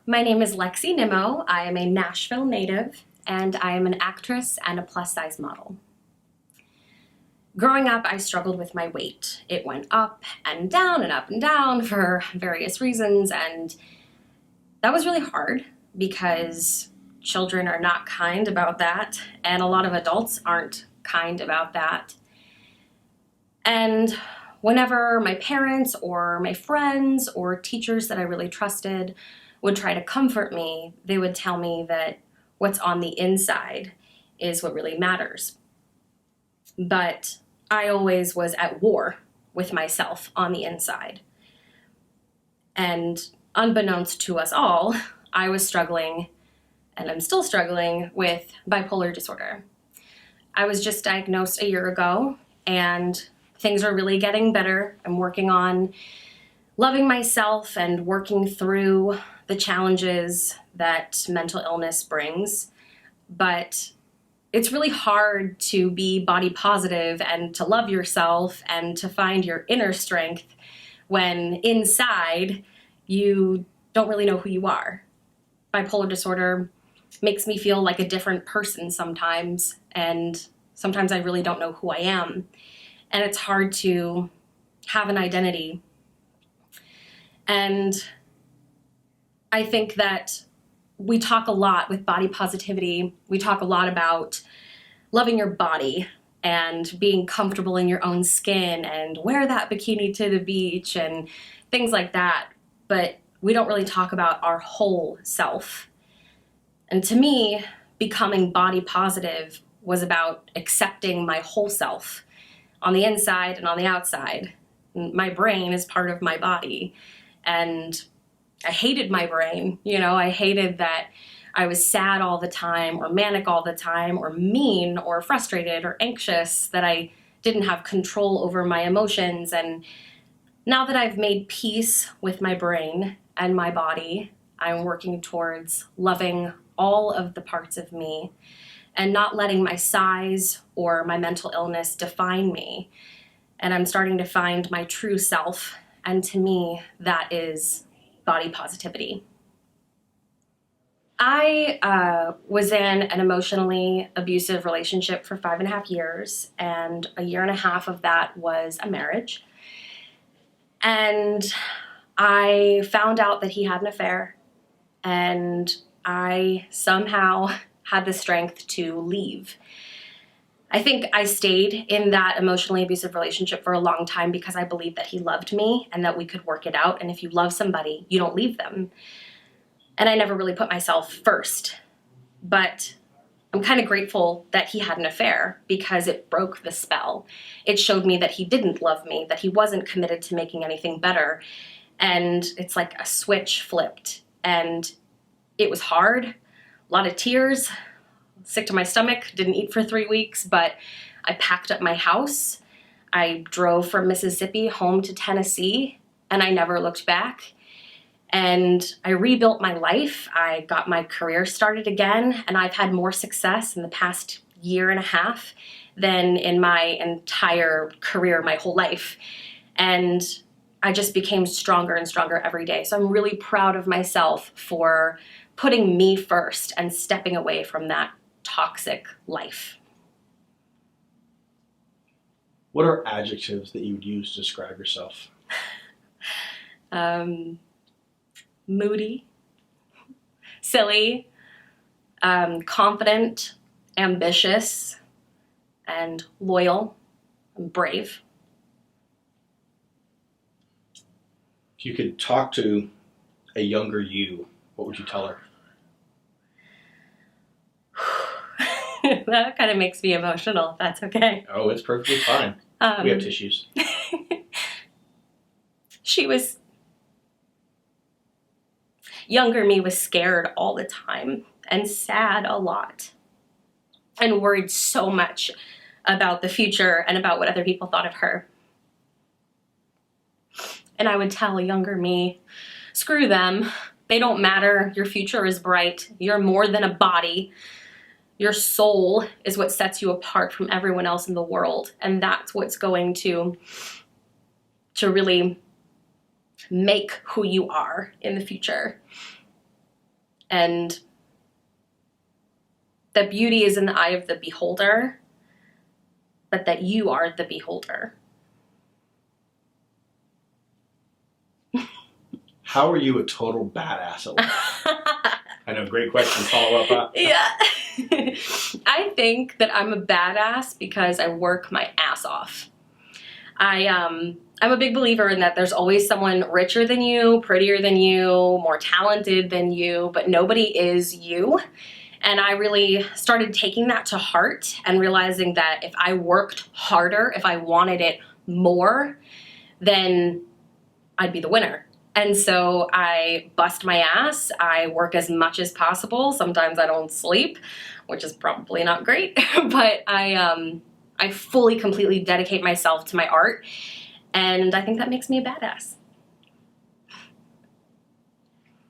My name is Lexi Nimmo. I am a Nashville native, and I am an actress and a plus-size model. Growing up, I struggled with my weight. It went up and down for various reasons, and that was really hard because children are not kind about that, and a lot of adults aren't kind about that. And whenever my parents or my friends or teachers that I really trusted would try to comfort me, they would tell me that what's on the inside is what really matters. But I always was at war with myself on the inside. And unbeknownst to us all, I was struggling, and I'm still struggling, with bipolar disorder. I was just diagnosed a year ago, and things are really getting better. I'm working on loving myself and working through the challenges that mental illness brings. But it's really hard to be body positive and to love yourself and to find your inner strength when inside you don't really know who you are. Bipolar disorder makes me feel like a different person sometimes, and sometimes I really don't know who I am. And it's hard to have an identity. And I think that we talk a lot with body positivity. We talk a lot about loving your body and being comfortable in your own skin and wear that bikini to the beach and things like that. But we don't really talk about our whole self. And to me, becoming body positive was about accepting my whole self on the inside and on the outside. My brain is part of my body, and I hated my brain. I hated that I was sad all the time or manic all the time or mean or frustrated or anxious, that I didn't have control over my emotions. And now that I've made peace with my brain and my body, I'm working towards loving all of the parts of me and not letting my size or my mental illness define me. And I'm starting to find my true self. And to me, that is body positivity. I was in an emotionally abusive relationship for 5.5 years, and a year and a half of that was a marriage. And I found out that he had an affair, and I somehow had the strength to leave. I think I stayed in that emotionally abusive relationship for a long time because I believed that he loved me and that we could work it out. And if you love somebody, you don't leave them. And I never really put myself first. But I'm kind of grateful that he had an affair because it broke the spell. It showed me that he didn't love me, that he wasn't committed to making anything better. And it's like a switch flipped. And it was hard, a lot of tears, sick to my stomach, didn't eat for 3 weeks, but I packed up my house. I drove from Mississippi home to Tennessee, and I never looked back. And I rebuilt my life. I got my career started again, and I've had more success in the past year and a half than in my entire career, my whole life. And I just became stronger and stronger every day. So I'm really proud of myself for putting me first and stepping away from that toxic life. What are adjectives that you would use to describe yourself? Moody, silly, confident, ambitious, and loyal, and brave. If you could talk to a younger you, what would you tell her? That kind of makes me emotional, if that's okay. Oh, it's perfectly fine. We have tissues. Younger me was scared all the time and sad a lot and worried so much about the future and about what other people thought of her. And I would tell younger me, screw them. They don't matter. Your future is bright. You're more than a body. Your soul is what sets you apart from everyone else in the world. And that's what's going to really make who you are in the future. And that beauty is in the eye of the beholder, but that you are the beholder. How are you a total badass at life? I know, great question. Follow up. Yeah. I think that I'm a badass because I work my ass off. I'm a big believer in that there's always someone richer than you, prettier than you, more talented than you, but nobody is you. And I really started taking that to heart and realizing that if I worked harder, if I wanted it more, then I'd be the winner. And so I bust my ass. I work as much as possible. Sometimes I don't sleep, which is probably not great, but I fully, completely dedicate myself to my art. And I think that makes me a badass.